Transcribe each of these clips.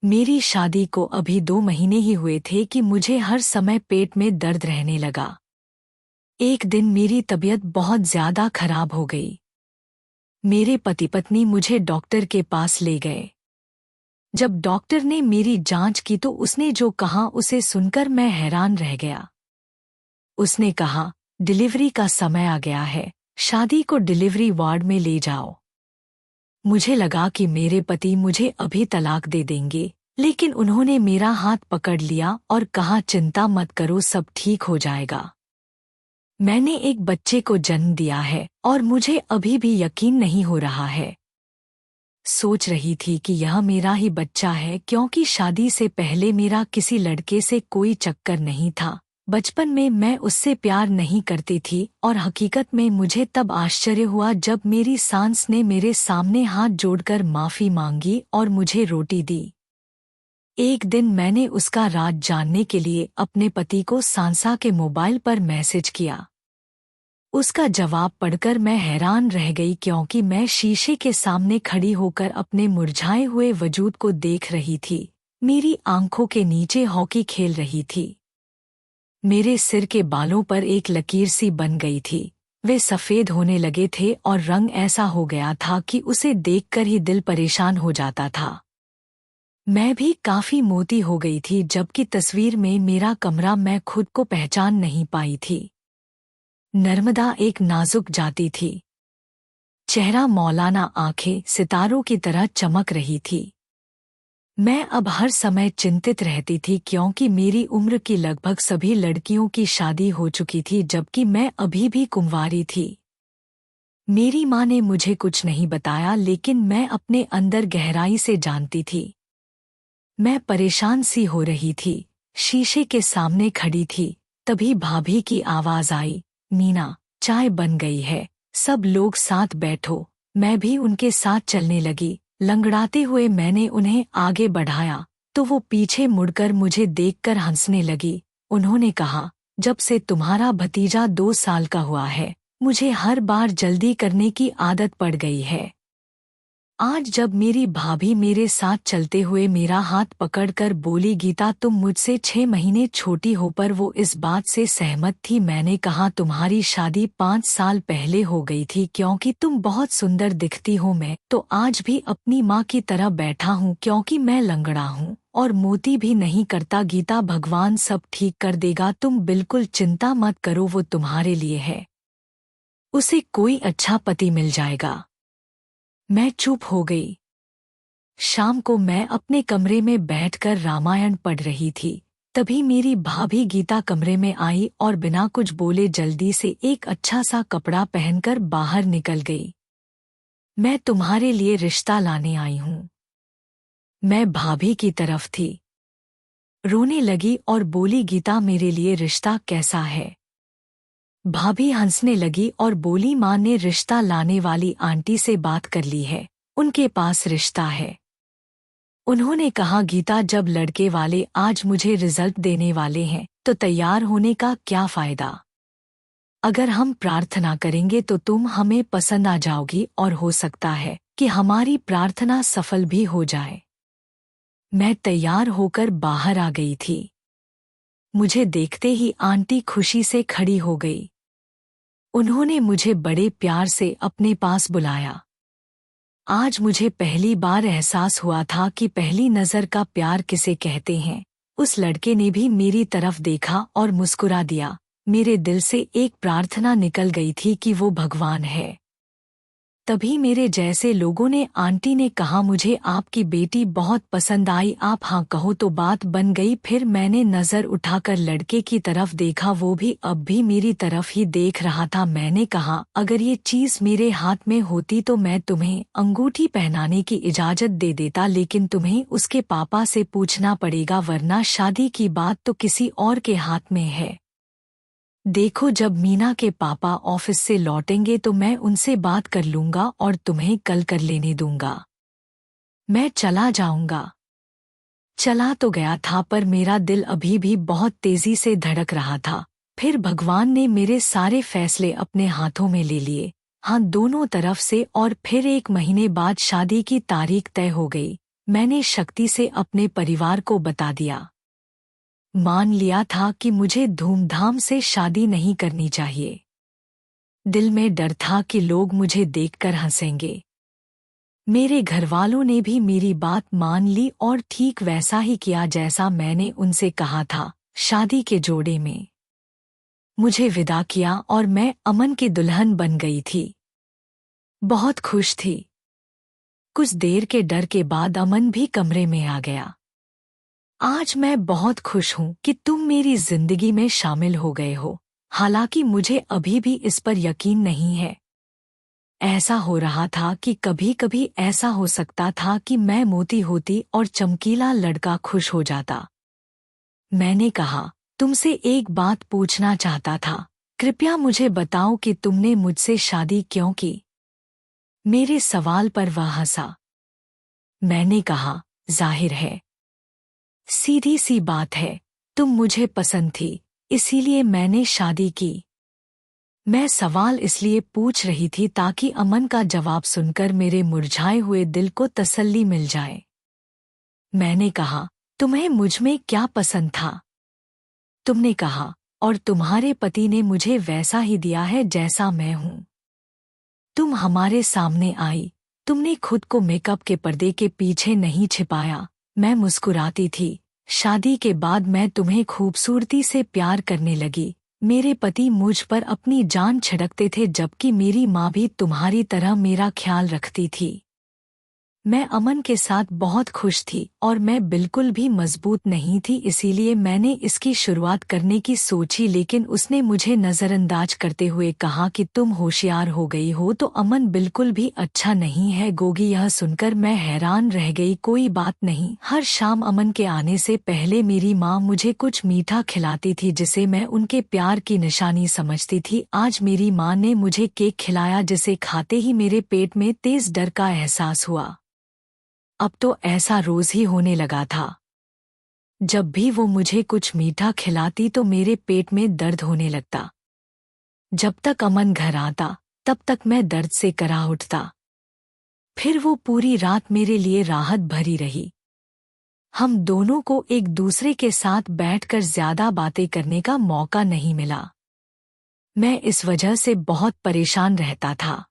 मेरी शादी को अभी 2 महीने ही हुए थे कि मुझे हर समय पेट में दर्द रहने लगा। एक दिन मेरी तबीयत बहुत ज्यादा खराब हो गई। मेरे पति पत्नी मुझे डॉक्टर के पास ले गए। जब डॉक्टर ने मेरी जांच की तो उसने जो कहा उसे सुनकर मैं हैरान रह गया। उसने कहा, डिलीवरी का समय आ गया है, शादी को डिलीवरी वार्ड में ले जाओ। मुझे लगा कि मेरे पति मुझे अभी तलाक दे देंगे, लेकिन उन्होंने मेरा हाथ पकड़ लिया और कहा, चिंता मत करो, सब ठीक हो जाएगा। मैंने एक बच्चे को जन्म दिया है और मुझे अभी भी यकीन नहीं हो रहा है। सोच रही थी कि यह मेरा ही बच्चा है, क्योंकि शादी से पहले मेरा किसी लड़के से कोई चक्कर नहीं था। बचपन में मैं उससे प्यार नहीं करती थी और हकीकत में मुझे तब आश्चर्य हुआ जब मेरी सास ने मेरे सामने हाथ जोड़कर माफी मांगी और मुझे रोटी दी। एक दिन मैंने उसका राज जानने के लिए अपने पति को सांसा के मोबाइल पर मैसेज किया। उसका जवाब पढ़कर मैं हैरान रह गई, क्योंकि मैं शीशे के सामने खड़ी होकर अपने मुरझाए हुए वजूद को देख रही थी। मेरी आंखों के नीचे हॉकी खेल रही थी। मेरे सिर के बालों पर एक लकीर सी बन गई थी। वे सफ़ेद होने लगे थे और रंग ऐसा हो गया था कि उसे देखकर ही दिल परेशान हो जाता था। मैं भी काफी मोटी हो गई थी, जबकि तस्वीर में मेरा कमरा मैं खुद को पहचान नहीं पाई थी। नर्मदा एक नाजुक जाति थी। चेहरा मौलाना, आंखें सितारों की तरह चमक रही थी। मैं अब हर समय चिंतित रहती थी, क्योंकि मेरी उम्र की लगभग सभी लड़कियों की शादी हो चुकी थी, जबकि मैं अभी भी कुंवारी थी। मेरी माँ ने मुझे कुछ नहीं बताया, लेकिन मैं अपने अंदर गहराई से जानती थी। मैं परेशान सी हो रही थी, शीशे के सामने खड़ी थी। तभी भाभी की आवाज आई, मीना, चाय बन गई है, सब लोग साथ बैठो। मैं भी उनके साथ चलने लगी। लंगड़ाते हुए मैंने उन्हें आगे बढ़ाया तो वो पीछे मुड़कर मुझे देखकर हंसने लगी। उन्होंने कहा, जब से तुम्हारा भतीजा 2 साल का हुआ है, मुझे हर बार जल्दी करने की आदत पड़ गई है। आज जब मेरी भाभी मेरे साथ चलते हुए मेरा हाथ पकड़कर बोली, गीता तुम मुझसे 6 महीने छोटी हो, पर वो इस बात से सहमत थी। मैंने कहा, तुम्हारी शादी 5 साल पहले हो गई थी, क्योंकि तुम बहुत सुंदर दिखती हो। मैं तो आज भी अपनी माँ की तरह बैठा हूँ, क्योंकि मैं लंगड़ा हूँ और मोती भी नहीं करता। गीता, भगवान सब ठीक कर देगा, तुम बिल्कुल चिंता मत करो, वो तुम्हारे लिए है। उसे कोई अच्छा पति मिल जाएगा। मैं चुप हो गई। शाम को मैं अपने कमरे में बैठकर रामायण पढ़ रही थी। तभी मेरी भाभी गीता कमरे में आई और बिना कुछ बोले जल्दी से एक अच्छा सा कपड़ा पहनकर बाहर निकल गई। मैं तुम्हारे लिए रिश्ता लाने आई हूँ। मैं भाभी की तरफ थी, रोने लगी और बोली, गीता मेरे लिए रिश्ता कैसा है? भाभी हंसने लगी और बोली, माँ ने रिश्ता लाने वाली आंटी से बात कर ली है, उनके पास रिश्ता है। उन्होंने कहा, गीता जब लड़के वाले आज मुझे रिजल्ट देने वाले हैं तो तैयार होने का क्या फायदा? अगर हम प्रार्थना करेंगे तो तुम हमें पसंद आ जाओगी और हो सकता है कि हमारी प्रार्थना सफल भी हो जाए। मैं तैयार होकर बाहर आ गई थी। मुझे देखते ही आंटी खुशी से खड़ी हो गई। उन्होंने मुझे बड़े प्यार से अपने पास बुलाया। आज मुझे पहली बार एहसास हुआ था कि पहली नज़र का प्यार किसे कहते हैं। उस लड़के ने भी मेरी तरफ देखा और मुस्कुरा दिया। मेरे दिल से एक प्रार्थना निकल गई थी कि वो भगवान है। तभी मेरे जैसे लोगों ने, आंटी ने कहा, मुझे आपकी बेटी बहुत पसंद आई, आप हाँ कहो तो बात बन गई। फिर मैंने नज़र उठाकर लड़के की तरफ देखा, वो भी अब भी मेरी तरफ ही देख रहा था। मैंने कहा, अगर ये चीज़ मेरे हाथ में होती तो मैं तुम्हें अंगूठी पहनाने की इजाज़त दे देता, लेकिन तुम्हें उसके पापा से पूछना पड़ेगा, वरना शादी की बात तो किसी और के हाथ में है। देखो, जब मीना के पापा ऑफिस से लौटेंगे तो मैं उनसे बात कर लूंगा और तुम्हें कल कर लेने दूंगा। मैं चला जाऊंगा। चला तो गया था, पर मेरा दिल अभी भी बहुत तेजी से धड़क रहा था। फिर भगवान ने मेरे सारे फैसले अपने हाथों में ले लिए। हाँ, दोनों तरफ से। और फिर 1 महीने बाद शादी की तारीख तय हो गई। मैंने शक्ति से अपने परिवार को बता दिया। मान लिया था कि मुझे धूमधाम से शादी नहीं करनी चाहिए। दिल में डर था कि लोग मुझे देखकर हंसेंगे। मेरे घरवालों ने भी मेरी बात मान ली और ठीक वैसा ही किया जैसा मैंने उनसे कहा था। शादी के जोड़े में मुझे विदा किया और मैं अमन की दुल्हन बन गई थी। बहुत खुश थी। कुछ देर के डर के बाद अमन भी कमरे में आ गया। आज मैं बहुत खुश हूं कि तुम मेरी जिंदगी में शामिल हो गए हो। हालांकि मुझे अभी भी इस पर यकीन नहीं है। ऐसा हो रहा था कि कभी कभी ऐसा हो सकता था कि मैं मोती होती और चमकीला लड़का खुश हो जाता। मैंने कहा, तुमसे एक बात पूछना चाहता था। कृपया मुझे बताओ कि तुमने मुझसे शादी क्यों की? मेरे सवाल पर वह हंसा। मैंने कहा, जाहिर है, सीधी सी बात है, तुम मुझे पसंद थी, इसीलिए मैंने शादी की। मैं सवाल इसलिए पूछ रही थी ताकि अमन का जवाब सुनकर मेरे मुरझाए हुए दिल को तसल्ली मिल जाए। मैंने कहा, तुम्हें मुझ में क्या पसंद था? तुमने कहा, और तुम्हारे पति ने मुझे वैसा ही दिया है जैसा मैं हूं। तुम हमारे सामने आई, तुमने खुद को मेकअप के पर्दे के पीछे नहीं छिपाया। मैं मुस्कुराती थी। शादी के बाद मैं तुम्हें खूबसूरती से प्यार करने लगी। मेरे पति मुझ पर अपनी जान छिड़कते थे जबकि मेरी माँ भी तुम्हारी तरह मेरा ख्याल रखती थी। मैं अमन के साथ बहुत खुश थी और मैं बिल्कुल भी मजबूत नहीं थी, इसीलिए मैंने इसकी शुरुआत करने की सोची, लेकिन उसने मुझे नज़रअंदाज करते हुए कहा कि तुम होशियार हो गई हो तो अमन बिल्कुल भी अच्छा नहीं है। गोगी, यह सुनकर मैं हैरान रह गई। कोई बात नहीं। हर शाम अमन के आने से पहले मेरी माँ मुझे कुछ मीठा खिलाती थी जिसे मैं उनके प्यार की निशानी समझती थी। आज मेरी माँ ने मुझे केक खिलाया जिसे खाते ही मेरे पेट में तेज डर का एहसास हुआ। अब तो ऐसा रोज ही होने लगा था। जब भी वो मुझे कुछ मीठा खिलाती तो मेरे पेट में दर्द होने लगता। जब तक अमन घर आता तब तक मैं दर्द से करा उठता। फिर वो पूरी रात मेरे लिए राहत भरी रही। हम दोनों को एक दूसरे के साथ बैठकर ज्यादा बातें करने का मौका नहीं मिला। मैं इस वजह से बहुत परेशान रहता था।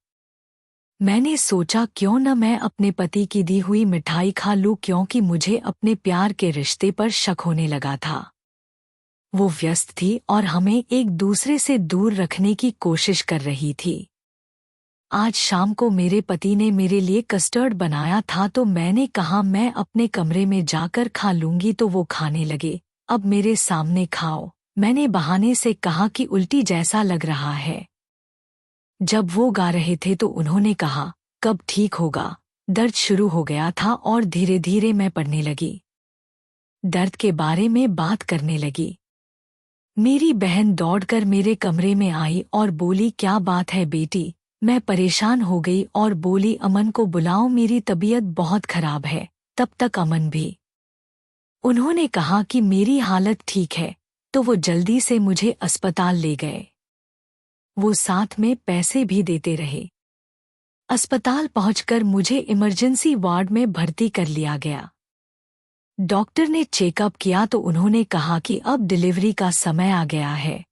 मैंने सोचा क्यों न मैं अपने पति की दी हुई मिठाई खा लूं, क्योंकि मुझे अपने प्यार के रिश्ते पर शक होने लगा था। वो व्यस्त थी और हमें एक दूसरे से दूर रखने की कोशिश कर रही थी। आज शाम को मेरे पति ने मेरे लिए कस्टर्ड बनाया था तो मैंने कहा मैं अपने कमरे में जाकर खा लूंगी, तो वो खाने लगे। अब मेरे सामने खाओ, मैंने बहाने से कहा कि उल्टी जैसा लग रहा है। जब वो गा रहे थे तो उन्होंने कहा, कब ठीक होगा? दर्द शुरू हो गया था और धीरे धीरे मैं पढ़ने लगी। दर्द के बारे में बात करने लगी। मेरी बहन दौड़कर मेरे कमरे में आई और बोली, क्या बात है बेटी? मैं परेशान हो गई और बोली, अमन को बुलाओ, मेरी तबीयत बहुत खराब है। तब तक अमन भी। उन्होंने कहा कि मेरी हालत ठीक है, तो वो जल्दी से मुझे अस्पताल ले गए। वो साथ में पैसे भी देते रहे। अस्पताल पहुंचकर मुझे इमरजेंसी वार्ड में भर्ती कर लिया गया। डॉक्टर ने चेकअप किया तो उन्होंने कहा कि अब डिलीवरी का समय आ गया है।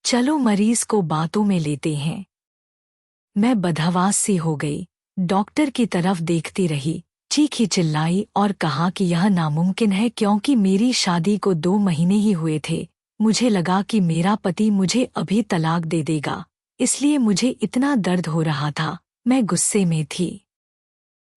चलो मरीज को बातों में लेते हैं। मैं बदहवास सी हो गई। डॉक्टर की तरफ देखती रही, चीखी चिल्लाई और कहा कि यह नामुमकिन है क्योंकि मेरी शादी को 2 महीने ही हुए थे। मुझे लगा कि मेरा पति मुझे अभी तलाक दे देगा, इसलिए मुझे इतना दर्द हो रहा था। मैं गुस्से में थी।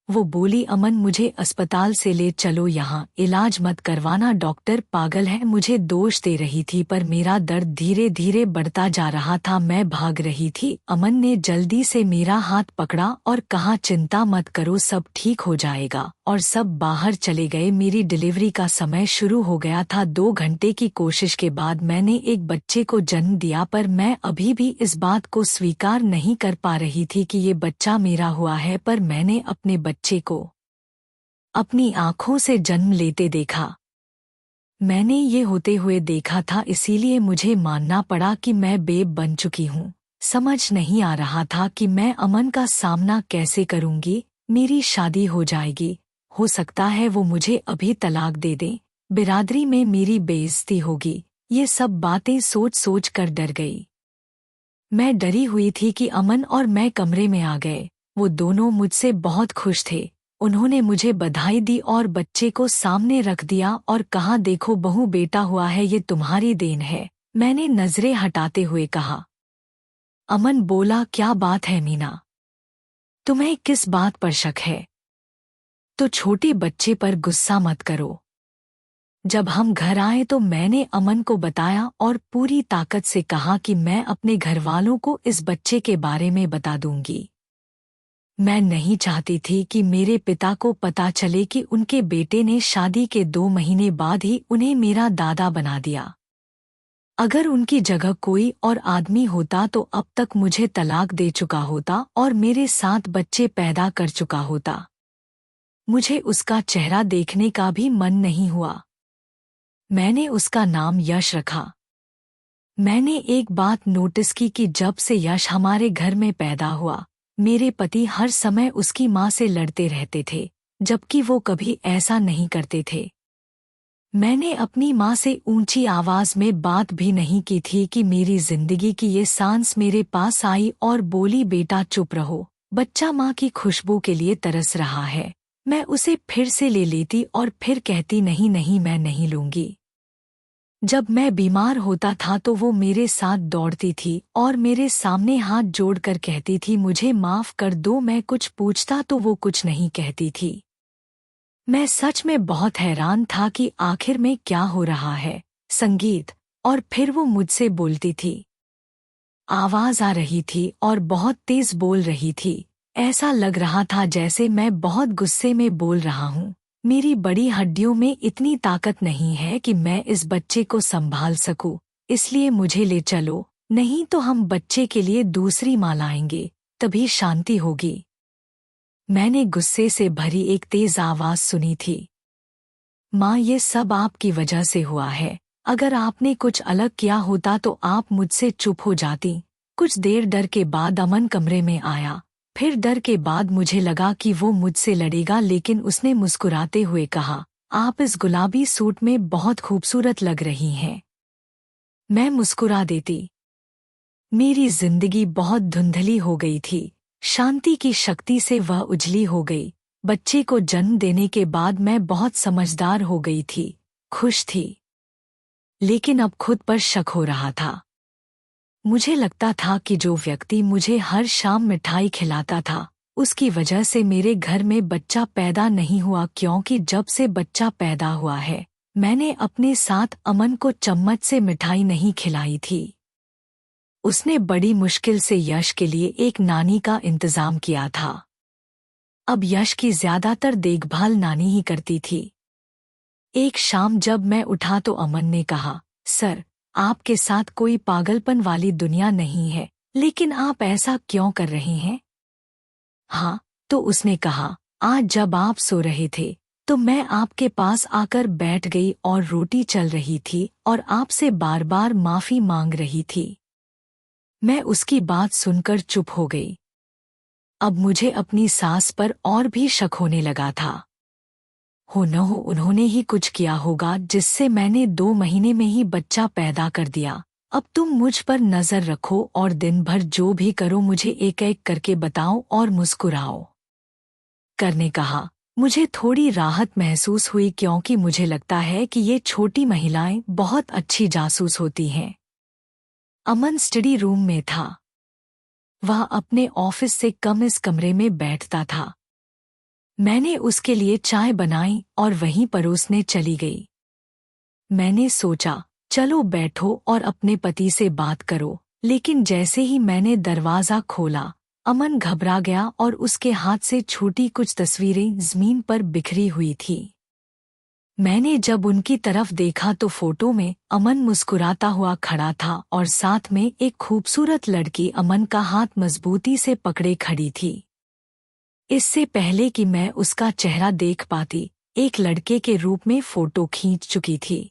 वो बोली, अमन मुझे अस्पताल से ले चलो, यहाँ इलाज मत करवाना। डॉक्टर पागल है, मुझे दोष दे रही थी पर मेरा दर्द धीरे धीरे बढ़ता जा रहा था। मैं भाग रही थी। अमन ने जल्दी से मेरा हाथ पकड़ा और कहा, चिंता मत करो, सब ठीक हो जाएगा। और सब बाहर चले गए। मेरी डिलीवरी का समय शुरू हो गया था। 2 घंटे की कोशिश के बाद मैंने एक बच्चे को जन्म दिया, पर मैं अभी भी इस बात को स्वीकार नहीं कर पा रही थी कि ये बच्चा मेरा हुआ है। पर मैंने अपने बच्चे को अपनी आंखों से जन्म लेते देखा। मैंने ये होते हुए देखा था, इसीलिए मुझे मानना पड़ा कि मैं बेब बन चुकी हूँ। समझ नहीं आ रहा था कि मैं अमन का सामना कैसे करूँगी। मेरी शादी हो जाएगी, हो सकता है वो मुझे अभी तलाक दे दें, बिरादरी में मेरी बेइज्जती होगी। ये सब बातें सोच सोच कर डर गई। मैं डरी हुई थी कि अमन और मैं कमरे में आ गए। वो दोनों मुझसे बहुत खुश थे। उन्होंने मुझे बधाई दी और बच्चे को सामने रख दिया और कहा, देखो बहू, बेटा हुआ है, ये तुम्हारी देन है। मैंने नजरें हटाते हुए कहा। अमन बोला, क्या बात है मीना, तुम्हें किस बात पर शक है? तो छोटे बच्चे पर गुस्सा मत करो। जब हम घर आए तो मैंने अमन को बताया और पूरी ताकत से कहा कि मैं अपने घरवालों को इस बच्चे के बारे में बता दूंगी। मैं नहीं चाहती थी कि मेरे पिता को पता चले कि उनके बेटे ने शादी के 2 महीने बाद ही उन्हें मेरा दादा बना दिया। अगर उनकी जगह कोई और आदमी होता तो अब तक मुझे तलाक दे चुका होता और मेरे 7 बच्चे पैदा कर चुका होता। मुझे उसका चेहरा देखने का भी मन नहीं हुआ। मैंने उसका नाम यश रखा। मैंने एक बात नोटिस की कि जब से यश हमारे घर में पैदा हुआ, मेरे पति हर समय उसकी माँ से लड़ते रहते थे, जबकि वो कभी ऐसा नहीं करते थे। मैंने अपनी माँ से ऊंची आवाज में बात भी नहीं की थी कि मेरी जिंदगी की ये सांस मेरे पास आई और बोली, बेटा चुप रहो, बच्चा माँ की खुशबू के लिए तरस रहा है। मैं उसे फिर से ले लेती और फिर कहती, नहीं नहीं, मैं नहीं लूंगी। जब मैं बीमार होता था तो वो मेरे साथ दौड़ती थी और मेरे सामने हाथ जोड़कर कहती थी, मुझे माफ कर दो। मैं कुछ पूछता तो वो कुछ नहीं कहती थी। मैं सच में बहुत हैरान था कि आखिर में क्या हो रहा है। संगीत। और फिर वो मुझसे बोलती थी। आवाज आ रही थी और बहुत तेज बोल रही थी। ऐसा लग रहा था जैसे मैं बहुत गुस्से में बोल रहा हूँ। मेरी बड़ी हड्डियों में इतनी ताकत नहीं है कि मैं इस बच्चे को संभाल सकूं, इसलिए मुझे ले चलो, नहीं तो हम बच्चे के लिए दूसरी माँ लाएंगे, तभी शांति होगी। मैंने गुस्से से भरी एक तेज आवाज सुनी थी। माँ, ये सब आपकी वजह से हुआ है। अगर आपने कुछ अलग किया होता तो आप मुझसे चुप हो जाती। कुछ देर डर के बाद अमन कमरे में आया। फिर डर के बाद मुझे लगा कि वो मुझसे लड़ेगा, लेकिन उसने मुस्कुराते हुए कहा, आप इस गुलाबी सूट में बहुत खूबसूरत लग रही हैं। मैं मुस्कुरा देती। मेरी जिंदगी बहुत धुंधली हो गई थी। शांति की शक्ति से वह उजली हो गई। बच्चे को जन्म देने के बाद मैं बहुत समझदार हो गई थी, खुश थी। लेकिन अब खुद पर शक हो रहा था। मुझे लगता था कि जो व्यक्ति मुझे हर शाम मिठाई खिलाता था, उसकी वजह से मेरे घर में बच्चा पैदा नहीं हुआ, क्योंकि जब से बच्चा पैदा हुआ है, मैंने अपने साथ अमन को चम्मच से मिठाई नहीं खिलाई थी। उसने बड़ी मुश्किल से यश के लिए एक नानी का इंतजाम किया था। अब यश की ज्यादातर देखभाल नानी ही करती थी। एक शाम जब मैं उठा तो अमन ने कहा, सर, आपके साथ कोई पागलपन वाली दुनिया नहीं है, लेकिन आप ऐसा क्यों कर रहे हैं? हाँ, तो उसने कहा, आज जब आप सो रहे थे तो मैं आपके पास आकर बैठ गई और रोटी चल रही थी और आपसे बार बार माफी मांग रही थी। मैं उसकी बात सुनकर चुप हो गई। अब मुझे अपनी सास पर और भी शक होने लगा था। हो न हो उन्होंने ही कुछ किया होगा जिससे मैंने 2 महीने में ही बच्चा पैदा कर दिया। अब तुम मुझ पर नजर रखो और दिन भर जो भी करो मुझे एक एक करके बताओ और मुस्कुराओ। करने कहा। मुझे थोड़ी राहत महसूस हुई, क्योंकि मुझे लगता है कि ये छोटी महिलाएं बहुत अच्छी जासूस होती हैं। अमन स्टडी रूम में था। वह अपने ऑफिस से कम इस कमरे में बैठता था। मैंने उसके लिए चाय बनाई और वहीं परोसने चली गई। मैंने सोचा, चलो बैठो और अपने पति से बात करो, लेकिन जैसे ही मैंने दरवाजा खोला, अमन घबरा गया और उसके हाथ से छूटी कुछ तस्वीरें जमीन पर बिखरी हुई थी। मैंने जब उनकी तरफ देखा तो फोटो में अमन मुस्कुराता हुआ खड़ा था और साथ में एक खूबसूरत लड़की अमन का हाथ मजबूती से पकड़े खड़ी थी। इससे पहले कि मैं उसका चेहरा देख पाती, एक लड़के के रूप में फोटो खींच चुकी थी।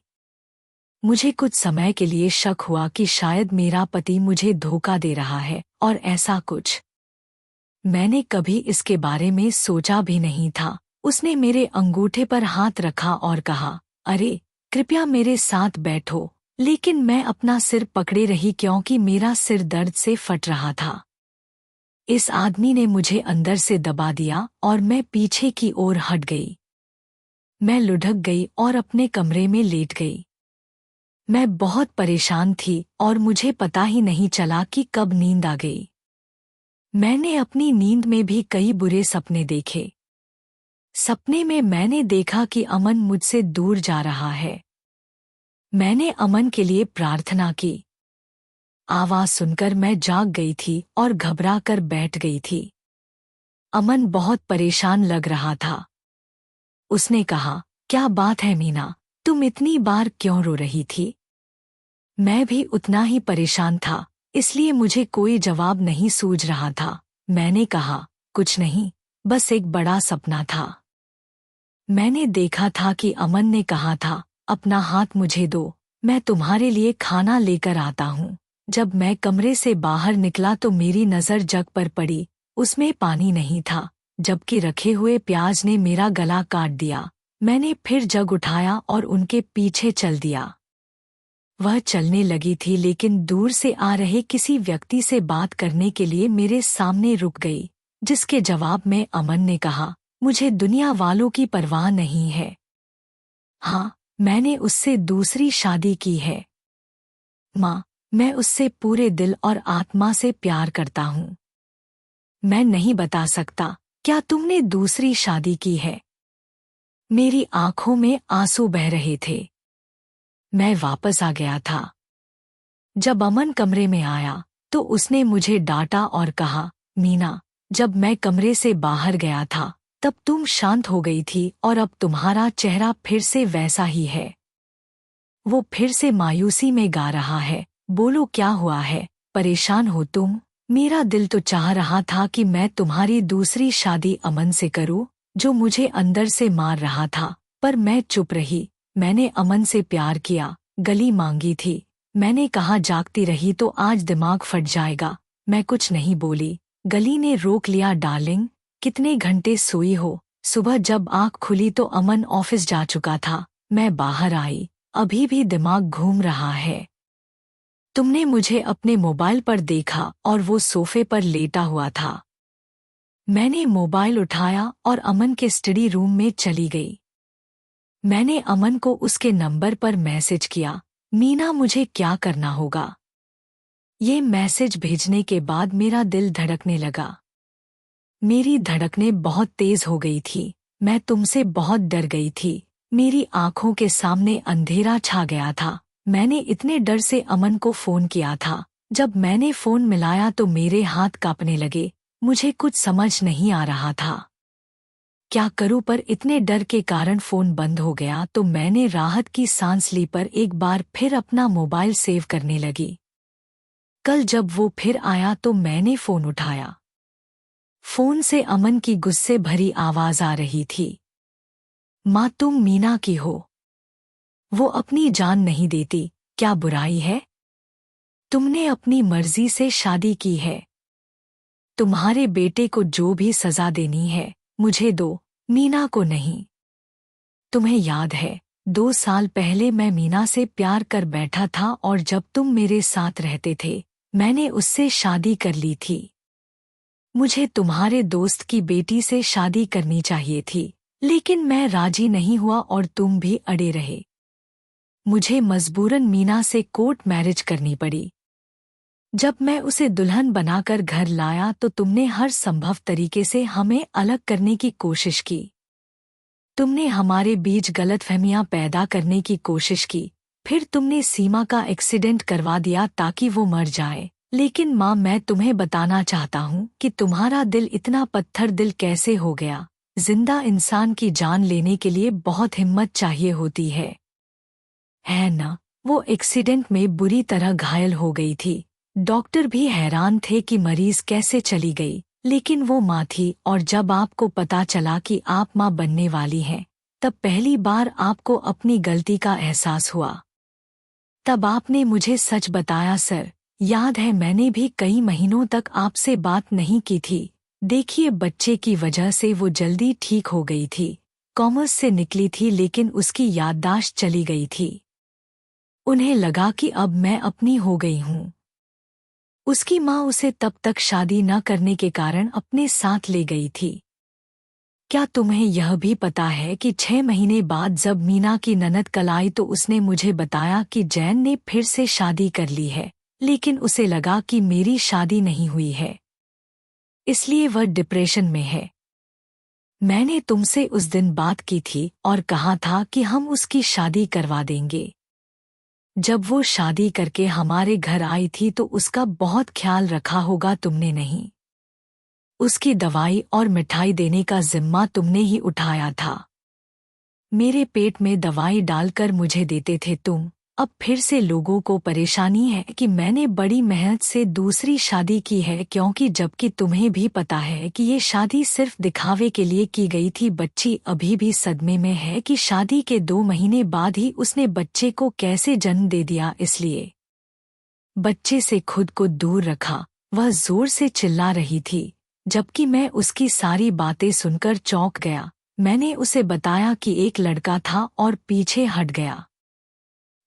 मुझे कुछ समय के लिए शक हुआ कि शायद मेरा पति मुझे धोखा दे रहा है, और ऐसा कुछ मैंने कभी इसके बारे में सोचा भी नहीं था। उसने मेरे अंगूठे पर हाथ रखा और कहा, अरे कृपया मेरे साथ बैठो। लेकिन मैं अपना सिर पकड़े रही क्योंकि मेरा सिर दर्द से फट रहा था। इस आदमी ने मुझे अंदर से दबा दिया और मैं पीछे की ओर हट गई। मैं लुढ़क गई और अपने कमरे में लेट गई। मैं बहुत परेशान थी और मुझे पता ही नहीं चला कि कब नींद आ गई। मैंने अपनी नींद में भी कई बुरे सपने देखे। सपने में मैंने देखा कि अमन मुझसे दूर जा रहा है। मैंने अमन के लिए प्रार्थना की। आवाज सुनकर मैं जाग गई थी और घबरा कर बैठ गई थी। अमन बहुत परेशान लग रहा था। उसने कहा, क्या बात है मीना, तुम इतनी बार क्यों रो रही थी? मैं भी उतना ही परेशान था, इसलिए मुझे कोई जवाब नहीं सूझ रहा था। मैंने कहा, कुछ नहीं, बस एक बड़ा सपना था। मैंने देखा था कि अमन ने कहा था, अपना हाथ मुझे दो, मैं तुम्हारे लिए खाना लेकर आता हूँ। जब मैं कमरे से बाहर निकला तो मेरी नज़र जग पर पड़ी। उसमें पानी नहीं था, जबकि रखे हुए प्याज ने मेरा गला काट दिया। मैंने फिर जग उठाया और उनके पीछे चल दिया। वह चलने लगी थी लेकिन दूर से आ रहे किसी व्यक्ति से बात करने के लिए मेरे सामने रुक गई, जिसके जवाब में अमन ने कहा, मुझे दुनिया वालों की परवाह नहीं है। हाँ, मैंने उससे दूसरी शादी की है। माँ, मैं उससे पूरे दिल और आत्मा से प्यार करता हूँ। मैं नहीं बता सकता, क्या तुमने दूसरी शादी की है? मेरी आंखों में आंसू बह रहे थे। मैं वापस आ गया था। जब अमन कमरे में आया तो उसने मुझे डांटा और कहा, मीना, जब मैं कमरे से बाहर गया था तब तुम शांत हो गई थी और अब तुम्हारा चेहरा फिर से वैसा ही है। वो फिर से मायूसी में गा रहा है, बोलो क्या हुआ है, परेशान हो तुम? मेरा दिल तो चाह रहा था कि मैं तुम्हारी दूसरी शादी अमन से करूं, जो मुझे अंदर से मार रहा था, पर मैं चुप रही। मैंने अमन से प्यार किया, गली मांगी थी। मैंने कहा जागती रही तो आज दिमाग फट जाएगा। मैं कुछ नहीं बोली। गली ने रोक लिया, डार्लिंग, कितने घंटे सोई हो? सुबह जब आँख खुली तो अमन ऑफिस जा चुका था। मैं बाहर आई, अभी भी दिमाग घूम रहा है। तुमने मुझे अपने मोबाइल पर देखा और वो सोफे पर लेटा हुआ था। मैंने मोबाइल उठाया और अमन के स्टडी रूम में चली गई। मैंने अमन को उसके नंबर पर मैसेज किया, मीना मुझे क्या करना होगा? ये मैसेज भेजने के बाद मेरा दिल धड़कने लगा। मेरी धड़कनें बहुत तेज हो गई थी। मैं तुमसे बहुत डर गई थी। मेरी आंखों के सामने अंधेरा छा गया था। मैंने इतने डर से अमन को फोन किया था। जब मैंने फोन मिलाया तो मेरे हाथ कांपने लगे। मुझे कुछ समझ नहीं आ रहा था क्या करूं, पर इतने डर के कारण फोन बंद हो गया तो मैंने राहत की सांस ली, पर एक बार फिर अपना मोबाइल सेव करने लगी। कल जब वो फिर आया तो मैंने फोन उठाया। फोन से अमन की गुस्से भरी आवाज आ रही थी, माँ तुम मीना की हो। वो अपनी जान नहीं देती, क्या बुराई है? तुमने अपनी मर्जी से शादी की है। तुम्हारे बेटे को जो भी सजा देनी है मुझे दो, मीना को नहीं। तुम्हें याद है 2 साल पहले मैं मीना से प्यार कर बैठा था और जब तुम मेरे साथ रहते थे मैंने उससे शादी कर ली थी। मुझे तुम्हारे दोस्त की बेटी से शादी करनी चाहिए थी, लेकिन मैं राजी नहीं हुआ और तुम भी अड़े रहे। मुझे मजबूरन मीना से कोर्ट मैरिज करनी पड़ी। जब मैं उसे दुल्हन बनाकर घर लाया तो तुमने हर संभव तरीके से हमें अलग करने की कोशिश की। तुमने हमारे बीच गलतफहमियां पैदा करने की कोशिश की। फिर तुमने सीमा का एक्सीडेंट करवा दिया ताकि वो मर जाए। लेकिन माँ, मैं तुम्हें बताना चाहता हूँ कि तुम्हारा दिल इतना पत्थर दिल कैसे हो गया। जिंदा इंसान की जान लेने के लिए बहुत हिम्मत चाहिए होती है ना? वो एक्सीडेंट में बुरी तरह घायल हो गई थी। डॉक्टर भी हैरान थे कि मरीज कैसे चली गई, लेकिन वो माँ थी और जब आपको पता चला कि आप माँ बनने वाली हैं, तब पहली बार आपको अपनी गलती का एहसास हुआ। तब आपने मुझे सच बताया। सर, याद है मैंने भी कई महीनों तक आपसे बात नहीं की थी। देखिए, बच्चे की वजह से वो जल्दी ठीक हो गई थी। कॉमर्स से निकली थी लेकिन उसकी याददाश्त चली गई थी। उन्हें लगा कि अब मैं अपनी हो गई हूँ। उसकी माँ उसे तब तक शादी न करने के कारण अपने साथ ले गई थी। क्या तुम्हें यह भी पता है कि 6 महीने बाद जब मीना की ननद कल आई तो उसने मुझे बताया कि जैन ने फिर से शादी कर ली है, लेकिन उसे लगा कि मेरी शादी नहीं हुई है, इसलिए वह डिप्रेशन में है। मैंने तुमसे उस दिन बात की थी और कहा था कि हम उसकी शादी करवा देंगे। जब वो शादी करके हमारे घर आई थी तो उसका बहुत ख्याल रखा होगा तुमने नहीं? उसकी दवाई और मिठाई देने का जिम्मा तुमने ही उठाया था। मेरे पेट में दवाई डालकर मुझे देते थे तुम। अब फिर से लोगों को परेशानी है कि मैंने बड़ी मेहनत से दूसरी शादी की है, क्योंकि जबकि तुम्हें भी पता है कि ये शादी सिर्फ दिखावे के लिए की गई थी। बच्ची अभी भी सदमे में है कि शादी के 2 महीने बाद ही उसने बच्चे को कैसे जन्म दे दिया। इसलिए बच्चे से खुद को दूर रखा। वह जोर से चिल्ला रही थी, जबकि मैं उसकी सारी बातें सुनकर चौंक गया। मैंने उसे बताया कि एक लड़का था और पीछे हट गया।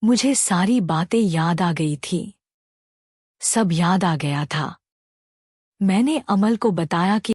मुझे सारी बातें याद आ गई थी। सब याद आ गया था। मैंने अमल को बताया कि